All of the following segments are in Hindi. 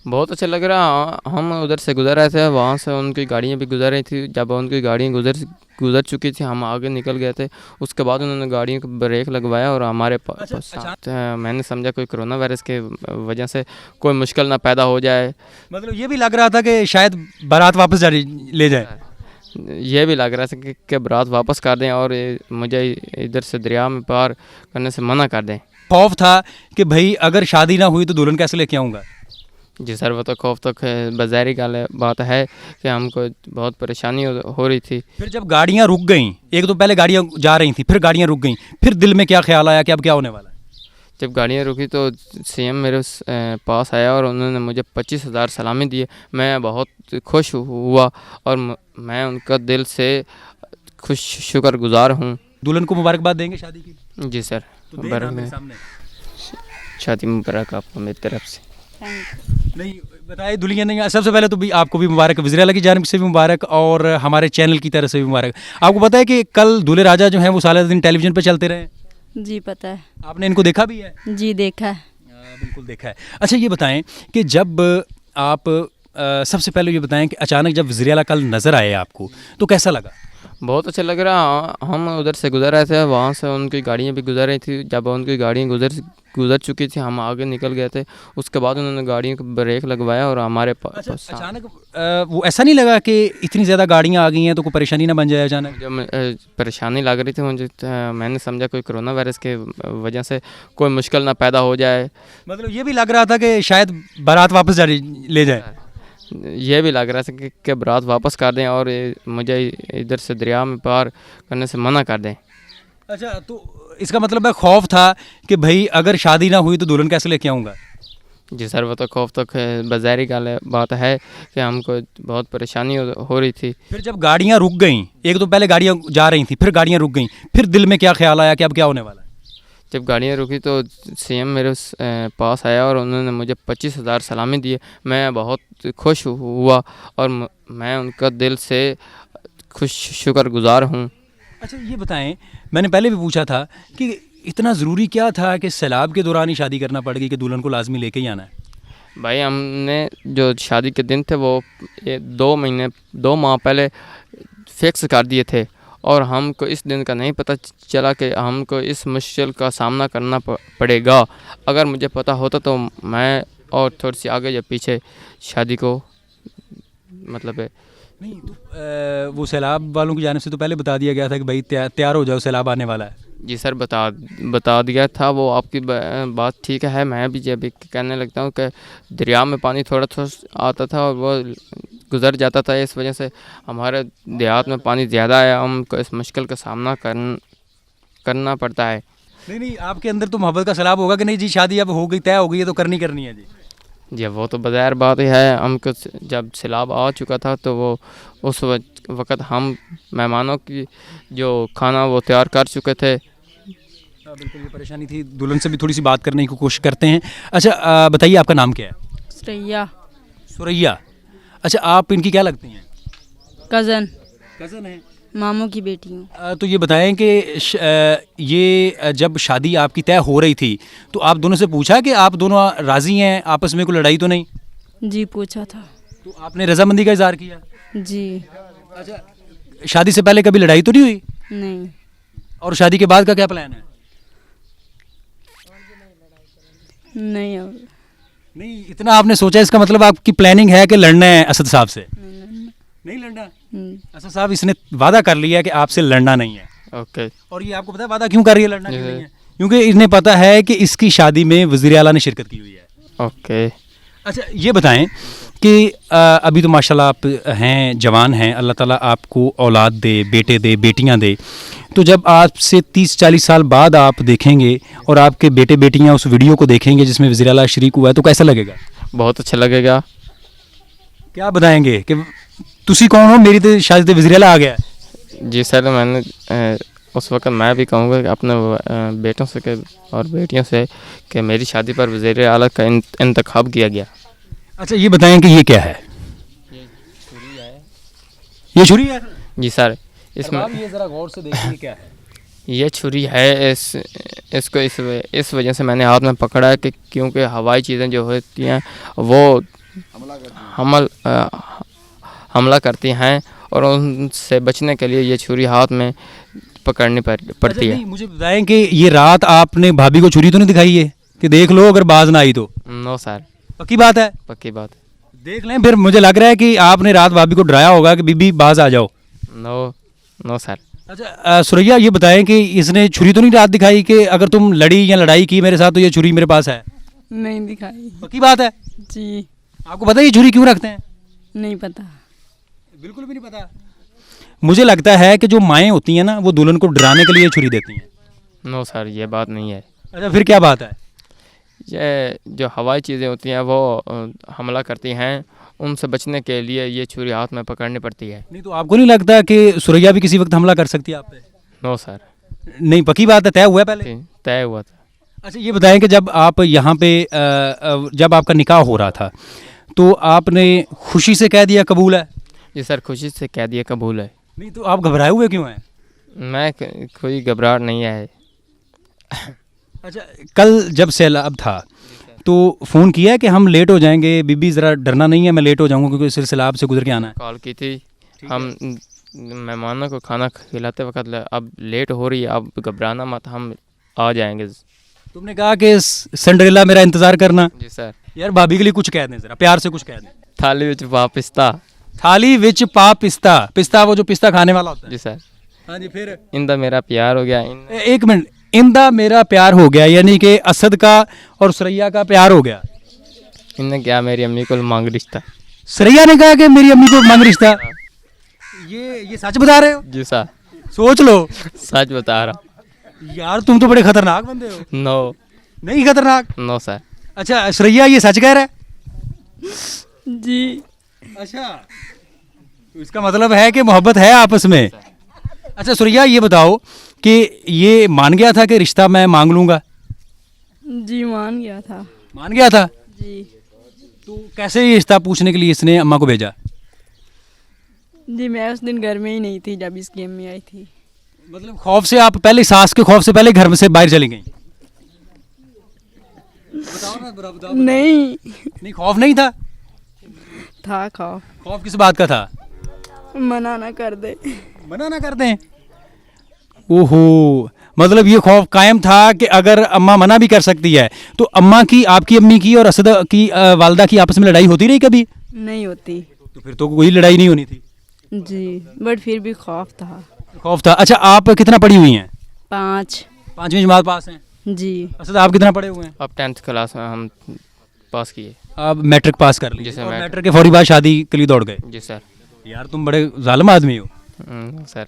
बहुत अच्छा लग रहा। हम उधर से गुज़र रहे थे, वहाँ से उनकी गाड़ियाँ भी गुज़र रही थी। जब उनकी गाड़ियाँ गुज़र चुकी थी, हम आगे निकल गए थे। उसके बाद उन्होंने गाड़ियों को ब्रेक लगवाया और हमारे साथ मैंने समझा कोई कोरोना वायरस के वजह से कोई मुश्किल ना पैदा हो जाए। मतलब ये भी लग रहा था कि शायद बारात वापस ले जाए। ये भी लग रहा था कि बारात वापस कर दें और मुझे इधर से दरिया में पार करने से मना कर दें। खौफ था कि भाई अगर शादी ना हुई तो दुल्हन कैसे लेके आऊँगा। जी सर, वो तो खौफ तो बाज़ारी बात है कि हमको बहुत परेशानी हो रही थी। फिर जब गाड़ियाँ रुक गईं, एक तो पहले गाड़ियाँ जा रही थी, फिर गाड़ियाँ रुक गईं, फिर दिल में क्या ख्याल आया कि अब क्या होने वाला है। जब गाड़ियाँ रुकी तो सीएम मेरे पास आया और उन्होंने मुझे 25,000 सलामी दिए। मैं बहुत खुश हुआ और मैं उनका दिल से शुक्रगुजार हूँ। दुल्हन को मुबारकबाद देंगे शादी की। जी सर, तो दें ना मेरे सामने। शादी मुबारक आपको मेरी तरफ से। नहीं बताइए दुल्हन नहीं, सबसे पहले तो भी आपको भी मुबारक, वज़ीर-ए-आला की जानिब से भी मुबारक और हमारे चैनल की तरफ से भी मुबारक। आपको पता है कि कल दूल्हे राजा जो हैं वो सारा दिन टेलीविज़न पे चलते रहे। जी पता है। आपने इनको देखा भी है? जी देखा है। बिल्कुल देखा है। अच्छा ये बताएं कि जब आप सबसे पहले ये बताएं कि अचानक जब वज़ीर-ए-आला कल नज़र आए आपको तो कैसा लगा? बहुत अच्छा लग रहा। हम उधर से गुज़र रहे थे, वहाँ से उनकी गाड़ियाँ भी गुज़र रही थी। जब उनकी गाड़ियाँ गुज़र चुकी थी, हम आगे निकल गए थे। उसके बाद उन्होंने गाड़ियों को ब्रेक लगवाया और हमारे अचानक वो ऐसा नहीं लगा कि इतनी ज़्यादा गाड़ियाँ आ गई हैं तो कोई परेशानी ना बन जाए अचानक? जब परेशानी लग रही थी मुझे, मैंने समझा कोई कोरोना वायरस के वजह से कोई मुश्किल ना पैदा हो जाए। मतलब ये भी लग रहा था कि शायद बारात वापस ले जाए। ये भी लग रहा था कि बारात वापस कर दें और मुझे इधर से दरिया में पार करने से मना कर दें। अच्छा तो इसका मतलब है खौफ था कि भाई अगर शादी ना हुई तो दुल्हन कैसे लेके आऊँगा। जी सर, वो तो खौफ तो बाज़ारी बात है कि हमको बहुत परेशानी हो रही थी। फिर जब गाड़ियाँ रुक गईं, एक तो पहले गाड़ियाँ जा रही थी, फिर गाड़ियाँ रुक गईं, फिर दिल में क्या ख्याल आया कि अब क्या होने वाला है। जब गाड़ियाँ रुकी तो सीएम मेरे पास आया और उन्होंने मुझे 25,000 सलामी दिए। मैं बहुत खुश हुआ और मैं उनका दिल से शुक्रगुजार हूँ। अच्छा ये बताएं, मैंने पहले भी पूछा था कि इतना ज़रूरी क्या था कि सैलाब के दौरान ही शादी करना पड़ गई कि दुल्हन को लाजमी लेके ही आना है। भाई हमने जो शादी के दिन थे वो 2 माह पहले फिक्स कर दिए थे और हमको इस दिन का नहीं पता चला कि हमको इस मुश्किल का सामना करना पड़ेगा। अगर मुझे पता होता तो मैं और थोड़ी सी आगे या पीछे शादी को मतलब नहीं तो वो सैलाब वालों की जानिब से तो पहले बता दिया गया था कि भाई तैयार हो जाओ, सैलाब आने वाला है। जी सर, बता दिया था। वो आपकी बात ठीक है। मैं भी जब कहने लगता हूँ कि दरिया में पानी थोड़ा थोड़ा आता था और वो गुज़र जाता था। इस वजह से हमारे देहात में पानी ज़्यादा है, हमको इस मुश्किल का सामना करना पड़ता है। नहीं आपके अंदर तो मोहब्बत का सैलाब होगा कि नहीं जी शादी अब हो गई, तय हो गई है तो करनी है जी। जी वो तो बज़ाहिर बात ही है। हमको जब सैलाब आ चुका था तो वो उस वक़्त हम मेहमानों की जो खाना वो तैयार कर चुके थे। बिल्कुल ये परेशानी थी। दुल्हन से भी थोड़ी सी बात करने की कोशिश करते हैं। अच्छा बताइए आपका नाम क्या है? सुरैया। अच्छा आप इनकी क्या लगती हैं? कज़न है, मामू की बेटी हूँ। तो ये बताएं कि ये जब शादी आपकी तय हो रही थी तो आप दोनों से पूछा कि आप दोनों राज़ी हैं, आपस में कोई लड़ाई तो नहीं? जी पूछा था। तो आपने रजामंदी का इज़हार किया? जी। अच्छा शादी से पहले कभी लड़ाई तो नहीं हुई? नहीं। और शादी के बाद का क्या प्लान है? नहीं इतना आपने सोचा, इसका मतलब आपकी प्लानिंग है कि लड़ना है असद साहब से? नहीं लड़ना। असद साहब इसने वादा कर लिया कि आपसे लड़ना नहीं है। ओके। और ये आपको पता है वादा क्यों कर रही है, लड़ना क्यों नहीं है? क्योंकि इन्हें पता है कि इसकी शादी में वज़ीर-ए-आला ने शिरकत की हुई है। ओके। अच्छा ये बताएं कि अभी तो माशाल्लाह आप हैं, जवान हैं, अल्लाह ताला आपको औलाद दे, बेटे दे, बेटियां दे। तो जब आपसे 30-40 साल बाद आप देखेंगे और आपके बेटे बेटियां उस वीडियो को देखेंगे जिसमें वज़ीर-ए-आला शरीक हुआ है तो कैसा लगेगा? बहुत अच्छा लगेगा। क्या बताएंगे कि तुसी कौन हो, मेरी तो शादी वज़ीर-ए-आला आ गया? जी सर, मैंने उस वक़्त मैं भी कहूँगा कि अपने बेटों से और बेटियों से कि मेरी शादी पर वज़ीर-ए-आला का इंतखाब किया गया। अच्छा ये बताएं कि ये क्या है? ये छुरी है? जी सर, इसमें ये ज़रा गौर से देखिए क्या है। ये छुरी है। इसको इस वजह से मैंने हाथ में पकड़ा है कि क्योंकि हवाई चीज़ें जो होती हैं वो हमला करती हैं और उनसे बचने के लिए ये छुरी हाथ में पकड़नी पड़ती है। नहीं, मुझे बताएं कि ये रात आपने भाभी को छुरी तो नहीं दिखाई है कि देख लो अगर बाज ना आई तो? नो सर, पक्की बात है? पक्की बात है। देख लें फिर। मुझे लग रहा है कि आपने रात भाभी को डराया होगा कि बीबी बाज आ जाओ। No no sir. अच्छा सुरैया, ये बताएं कि इसने छुरी तो नहीं रात दिखाई कि अगर तुम लड़ी या लड़ाई की मेरे साथ तो ये छुरी मेरे पास है? नहीं दिखाई। पक्की बात है? जी आपको पता है ये छुरी क्यों रखते हैं? नहीं पता। बिल्कुल भी नहीं पता। मुझे लगता है कि जो माएँ होती हैं ना वो दुल्हन को डराने के लिए छुरी देती हैं। नो सर, ये बात नहीं है। अच्छा फिर क्या बात है? ये जो हवाई चीज़ें होती हैं वो हमला करती हैं, उनसे बचने के लिए ये छुरी हाथ में पकड़नी पड़ती है। नहीं तो आपको नहीं लगता कि सुरैया भी किसी वक्त हमला कर सकती है आप पे? No sir. नहीं, पक्की बात है? तय हुआ है पहले? तय हुआ था। अच्छा ये बताएं कि जब आप यहाँ पे जब आपका निकाह हो रहा था तो आपने खुशी से कह दिया कबूल है? जी सर, खुशी से कह दिया कबूल है। नहीं तो आप घबराए हुए क्यों हैं? मैं कोई घबराहट नहीं है। अच्छा कल जब सैलाब था तो फ़ोन किया है कि हम लेट हो जाएंगे, बीबी ज़रा डरना नहीं है, मैं लेट हो जाऊंगा क्योंकि सैलाब से गुजर के आना है? कॉल की थी। हम मेहमानों को खाना खिलाते वक्त अब लेट हो रही है, अब घबराना मत, हम आ जाएंगे। तुमने कहा कि सिंड्रेला मेरा इंतज़ार करना। जी सर। यार भाभी के लिए कुछ कह दें, ज़रा प्यार से कुछ कह दें। थाली विच पा पिस्ता। थाली विच पा पिस्ता। पिस्ता वो जो पिस्ता खाने वाला होता है? जी सर। हाँ जी, फिर? इंदा मेरा प्यार हो गया। एक मिनट, इंदा मेरा प्यार हो गया यानी कि असद का और सुरैया का प्यार हो गया? इनने क्या मेरी अम्मी को मांग रिश्ता। सुरैया ने कहा कि मेरी अम्मी को मांग रिश्ता। ये सच बता रहे हो? जी सर, सोच लो। सच बता रहा। यार तुम तो बड़े खतरनाक बंदे हो। नो। नहीं खतरनाक? No sir. अच्छा सुरैया ये सच कह रहा है? जी। अच्छा तो इसका मतलब है कि मोहब्बत है आपस में। अच्छा सुरैया ये बताओ कि ये मान गया था कि रिश्ता मैं मांग लूँगा? जी मान गया था। मान गया था? जी। तो कैसे ये रिश्ता पूछने के लिए इसने अम्मा को भेजा? जी मैं उस दिन घर में ही नहीं थी जब इसकी अम्मी आई थी। मतलब खौफ से आप पहले, सास के खौफ से पहले घर में से बाहर चली गई? नहीं नहीं खौफ नहीं था? था खौफ। खौफ किस बात का था? मना ना कर दे। मना ना कर दें? ओहो, मतलब ये खौफ कायम था कि अगर अम्मा मना भी कर सकती है तो अम्मा की, आपकी अम्मी की और असद की वालदा की आपस में लड़ाई होती रही कभी? नहीं होती। तो फिर तो कोई लड़ाई नहीं होनी थी। जी बट फिर भी खौफ था। खौफ था। अच्छा आप कितना पढ़ी हुई हैं? 5। 5वीं जमात पास हैं? जी। असद आप कितना पढ़े हुए हैं? अब 10th क्लास में हम पास किए। आप मैट्रिक पास कर जी ली सर, और मैट्रिक। मैट्रिक के फौरी बाद शादी के लिए दौड़ गए? जी सर। यार तुम बड़े जालिम आदमी हो। सर।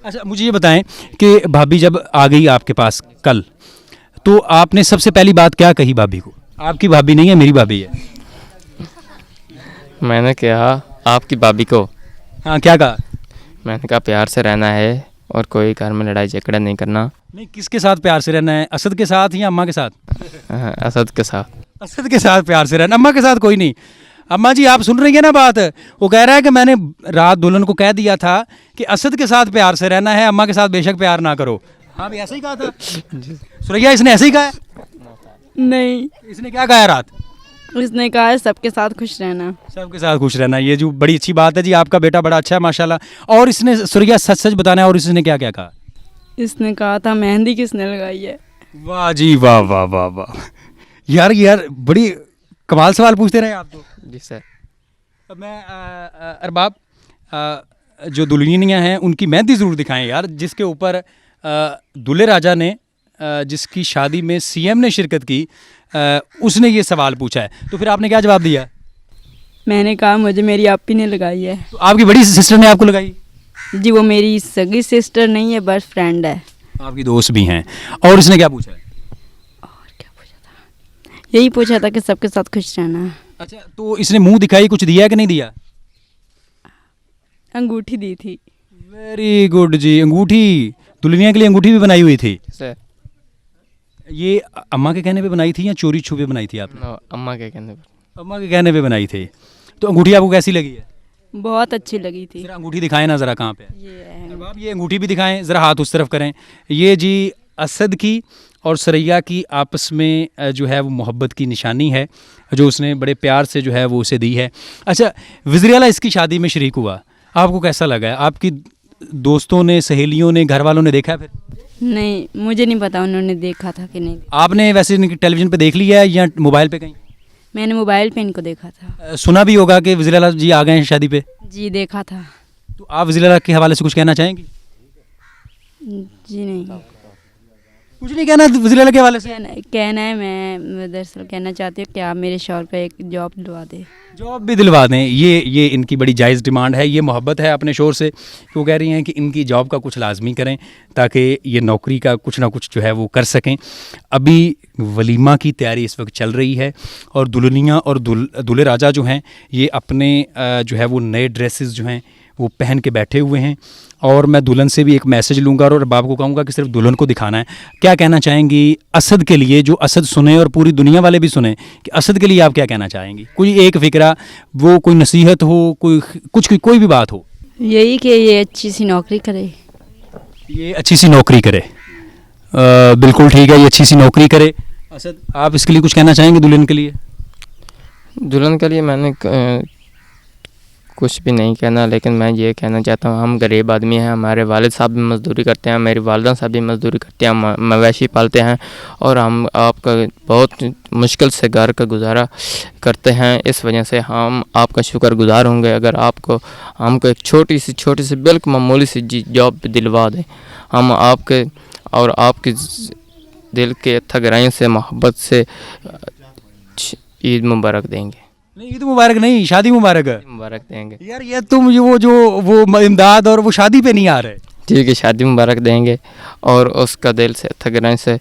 अच्छा मुझे ये बताएं कि भाभी जब आ गई आपके पास कल तो आपने सबसे पहली बात क्या कही भाभी को? आपकी भाभी नहीं है, मेरी भाभी है। मैंने कहा आपकी भाभी को। हाँ क्या कहा? मैंने कहा प्यार से रहना है और कोई घर में लड़ाई झगड़ा नहीं करना। नहीं, किसके साथ प्यार से रहना है? असद के साथ या अम्मा के साथ? असद के साथ। असद के साथ प्यार से रहना, अम्मा के साथ कोई नहीं। अम्मा जी आप सुन रही है ना बात? वो कह रहा है कि मैंने रात दुल्हन को कह दिया था कि असद के साथ प्यार से रहना है, अम्मा के साथ बेशक प्यार ना करो। हाँ भी ऐसा ही कहा था सुरैया? इसने ऐसे ही कहा है? नहीं, इसने क्या कहा रात? उसने कहा है सबके साथ खुश रहना। सबके साथ खुश रहना, ये जो बड़ी अच्छी बात है जी। आपका बेटा बड़ा अच्छा है माशाल्लाह। और इसने सुरैया सच सच बताना है, और इसने क्या क्या कहा? इसने कहा था मेहंदी किसने लगाई है। वाह जी वाह वाह वाह वाह। यार बड़ी कमाल सवाल पूछते रहे आप तो। जी सर। अब मैं अरबाब, जो दुल्हनियाँ हैं उनकी मेहंदी ज़रूर दिखाएं यार, जिसके ऊपर दूल्हे राजा ने, जिसकी शादी में सीएम ने शिरकत की, उसने ये सवाल पूछा है। तो फिर आपने क्या जवाब दिया? मैंने कहा मुझे मेरी आपी ने लगाई है। तो आपकी बड़ी सिस्टर ने आपको लगाई? जी वो मेरी सगी सिस्टर नहीं है, बस फ्रेंड है। आपकी दोस्त भी हैं। और इसने क्या पूछा है? यही पूछा था कि सबके साथ खुश रहना। अच्छा तो इसने मुंह दिखाई, कुछ दिया कि नहीं दिया? अंगूठी दी थी। वेरी गुड जी। अंगूठी, दुल्हनिया के लिए अंगूठी भी बनाई हुई थी? सर। ये अम्मा के कहने पे बनाई थी या चोरी छुपे बनाई थी आपने? अम्मा के कहने पर। अम्मा के कहने पे बनाई थी। तो अंगूठी आपको कैसी लगी है? बहुत अच्छी लगी थी। जरा अंगूठी दिखाएं ना, ज़रा कहाँ पे है? ये है। अरबाब ये अंगूठी भी दिखाएं, ज़रा हाथ उस तरफ करें। ये जी असद की और सरैया की आपस में जो है वो मोहब्बत की निशानी है जो उसने बड़े प्यार से जो है वो उसे दी है। अच्छा, वज़ीर-ए-आला इसकी शादी में शरीक हुआ, आपको कैसा लगा है? आपकी दोस्तों ने, सहेलियों ने, घर वालों ने देखा फिर? नहीं, मुझे नहीं पता उन्होंने देखा था कि नहीं। आपने वैसे इनकी टेलीविज़न पे देख लिया है या मोबाइल पे कहीं? मैंने मोबाइल पे इनको देखा था। सुना भी होगा कि वज़ीर-ए-आला जी आ गए हैं शादी पे, जी देखा था। तो आप वज़ीर-ए-आला के हवाले से कुछ कहना चाहेंगी? जी नहीं, कुछ नहीं कहना वज़ीर-ए-आला के हवाले से? कहना है, मैं दरअसल कहना चाहती हूँ कि आप मेरे शौहर को एक जॉब दिलवा दें। जॉब भी दिलवा दें, ये इनकी बड़ी जायज़ डिमांड है। ये मोहब्बत है अपने शोर से, वो कह रही हैं कि इनकी जॉब का कुछ लाजमी करें ताकि ये नौकरी का कुछ ना कुछ जो है वो कर सकें। अभी वलीमा की तैयारी इस वक्त चल रही है और दुल्हनिया और दूल्हे राजा जो हैं ये अपने जो है वो नए ड्रेसेस जो हैं वो पहन के बैठे हुए हैं। और मैं दुल्हन से भी एक मैसेज लूँगा और बाप को कहूँगा कि सिर्फ दुल्हन को दिखाना है। क्या कहना चाहेंगी असद के लिए, जो असद सुने और पूरी दुनिया वाले भी सुने, कि असद के लिए आप क्या कहना चाहेंगी? कोई एक फ़िक्रा, वो कोई नसीहत हो, कोई भी बात हो। यही कि ये अच्छी सी नौकरी करे। ये अच्छी सी नौकरी करे, बिल्कुल ठीक है, ये अच्छी सी नौकरी करे। असद, आप इसके लिए कुछ कहना चाहेंगे दुल्हन के लिए? दुल्हन के लिए मैंने कुछ भी नहीं कहना, लेकिन मैं ये कहना चाहता हूँ, हम गरीब आदमी हैं, हमारे वालिद साहब भी मज़दूरी करते हैं, मेरी वालिदा साहब भी मज़दूरी करते हैं, मवेशी पालते हैं और हम आपका बहुत मुश्किल से घर का गुजारा करते हैं। इस वजह से हम आपका शुक्रगुजार होंगे अगर आपको हमको एक छोटी सी बिल्कुल मामूली सी जॉब दिलवा दें। हम आपके और आपके दिल के गहराई से मोहब्बत से ईद मुबारक देंगे। नहीं, ईद मुबारक नहीं, शादी मुबारक है। मुबारक देंगे यार ये तुम वो इमदाद और वो शादी पे नहीं आ रहे। ठीक है, शादी मुबारक देंगे और उसका दिल से गहराई से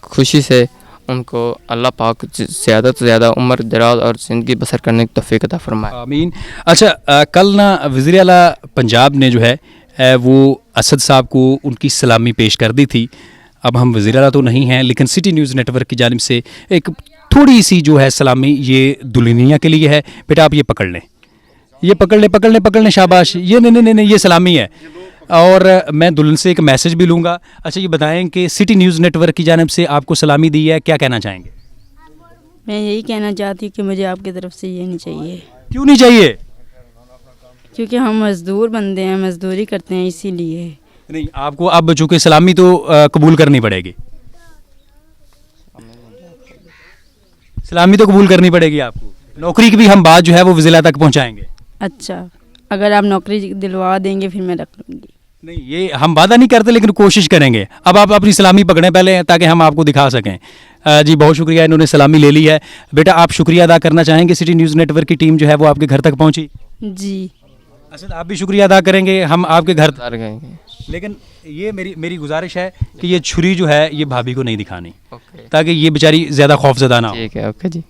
खुशी से उनको अल्लाह पाक ज़्यादा से ज़्यादा उम्र दराज और ज़िंदगी बसर करने की तौफीक अता फरमाए। आमीन। अच्छा, कल ना वज़ीर-ए-आला पंजाब ने जो है वो असद साहब को उनकी सलामी पेश कर दी थी। अब हम वज़ीर-ए-आला तो नहीं हैं, लेकिन सिटी न्यूज़ नेटवर्क की जानिब से एक थोड़ी सी जो है सलामी ये दुल्हनिया के लिए है। बेटा आप ये पकड़ लें, ये पकड़ लें, शाबाश। ये नहीं, ये सलामी है और मैं दुल्हन से एक मैसेज भी लूँगा। अच्छा, ये बताएं कि सिटी न्यूज़ नेटवर्क की जानिब से आपको सलामी दी है, क्या कहना चाहेंगे? मैं यही कहना चाहती हूँ कि मुझे आपकी तरफ से ये नहीं चाहिए। क्यों नहीं चाहिए? क्योंकि हम मज़दूर बंदे हैं, मज़दूरी करते हैं, इसीलिए। नहीं, आपको अब चूँकि सलामी तो कबूल करनी पड़ेगी, सलामी तो कबूल करनी पड़ेगी आपको। नौकरी की भी हम बात जो है वो वज़ीर-ए-आला तक पहुंचाएंगे। अच्छा, अगर आप नौकरी दिलवा देंगे फिर मैं रख लूँगी। नहीं, ये हम वादा नहीं करते लेकिन कोशिश करेंगे। अब आप अपनी सलामी पकड़ें पहले ताकि हम आपको दिखा सकें। जी बहुत शुक्रिया, इन्होंने सलामी ले ली है। बेटा आप शुक्रिया अदा करना चाहेंगे, सिटी न्यूज़ नेटवर्क की टीम जो है वो आपके घर तक पहुँची? जी। असद आप भी शुक्रिया अदा करेंगे, हम आपके घर गएंगे। लेकिन ये मेरी गुजारिश है कि ये छुरी जो है ये भाभी को नहीं दिखानी, ओके, ताकि ये बेचारी ज़्यादा खौफज़दा ना हो। ठीक है, ओके जी।